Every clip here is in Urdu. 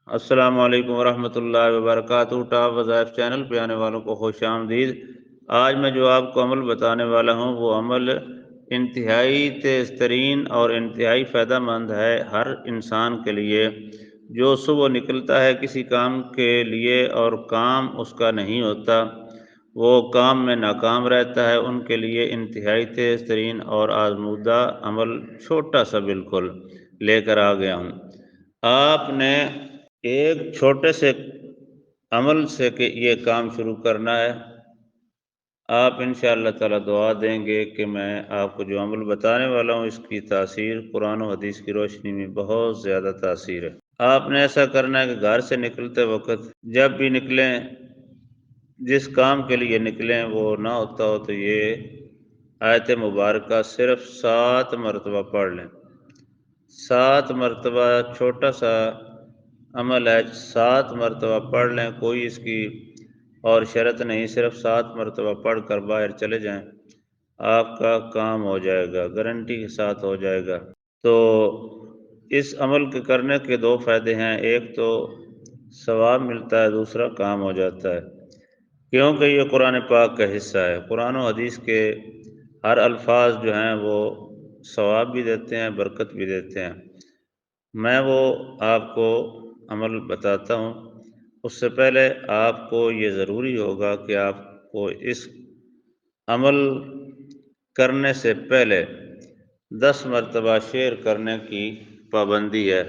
السلام علیکم ورحمۃ اللہ وبرکاتہ۔ ٹاپ وظائف چینل پہ آنے والوں کو خوش آمدید۔ آج میں جو آپ کو عمل بتانے والا ہوں وہ عمل انتہائی تیز ترین اور انتہائی فائدہ مند ہے ہر انسان کے لیے جو صبح نکلتا ہے کسی کام کے لیے اور کام اس کا نہیں ہوتا، وہ کام میں ناکام رہتا ہے، ان کے لیے انتہائی تیز ترین اور آزمودہ عمل چھوٹا سا بالکل لے کر آ گیا ہوں۔ آپ نے ایک چھوٹے سے عمل سے کہ یہ کام شروع کرنا ہے۔ آپ انشاءاللہ تعالیٰ دعا دیں گے کہ میں آپ کو جو عمل بتانے والا ہوں اس کی تاثیر قرآن و حدیث کی روشنی میں بہت زیادہ تاثیر ہے۔ آپ نے ایسا کرنا ہے کہ گھر سے نکلتے وقت جب بھی نکلیں، جس کام کے لیے نکلیں وہ نہ ہوتا ہو تو یہ آیت مبارکہ صرف 7 مرتبہ پڑھ لیں۔ 7 مرتبہ چھوٹا سا عمل ہے، 7 مرتبہ پڑھ لیں، کوئی اس کی اور شرط نہیں، صرف 7 مرتبہ پڑھ کر باہر چلے جائیں، آپ کا کام ہو جائے گا، گارنٹی کے ساتھ ہو جائے گا۔ تو اس عمل کے کرنے کے 2 فائدے ہیں، ایک تو ثواب ملتا ہے، دوسرا کام ہو جاتا ہے، کیونکہ یہ قرآن پاک کا حصہ ہے۔ قرآن و حدیث کے ہر الفاظ جو ہیں وہ ثواب بھی دیتے ہیں، برکت بھی دیتے ہیں۔ میں وہ آپ کو عمل بتاتا ہوں، اس سے پہلے آپ کو یہ ضروری ہوگا کہ آپ کو اس عمل کرنے سے پہلے 10 مرتبہ شیئر کرنے کی پابندی ہے۔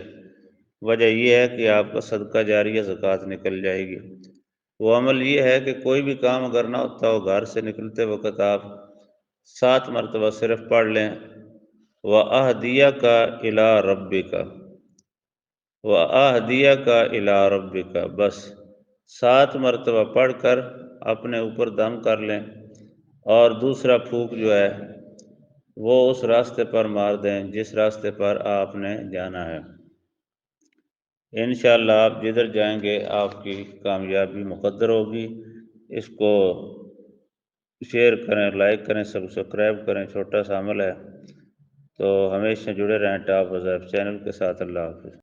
وجہ یہ ہے کہ آپ کا صدقہ جاریہ زکوٰۃ نکل جائے گی۔ وہ عمل یہ ہے کہ کوئی بھی کام اگر نہ ہوتا ہو، گھر سے نکلتے وقت آپ 7 مرتبہ صرف پڑھ لیں، وَأَهْدِيَكَ إِلَىٰ رَبِّكَ وَأَهْدِيَكَ إِلَىٰ رَبِّكَ، بس 7 مرتبہ پڑھ کر اپنے اوپر دم کر لیں اور دوسرا پھونک جو ہے وہ اس راستے پر مار دیں جس راستے پر آپ نے جانا ہے۔ انشاءاللہ آپ جدھر جائیں گے آپ کی کامیابی مقدر ہوگی۔ اس کو شیئر کریں، لائک کریں، سبسکرائب کریں، چھوٹا سا عمل ہے، تو ہمیشہ جڑے رہیں ٹاپ وظائف چینل کے ساتھ۔ اللہ حافظ۔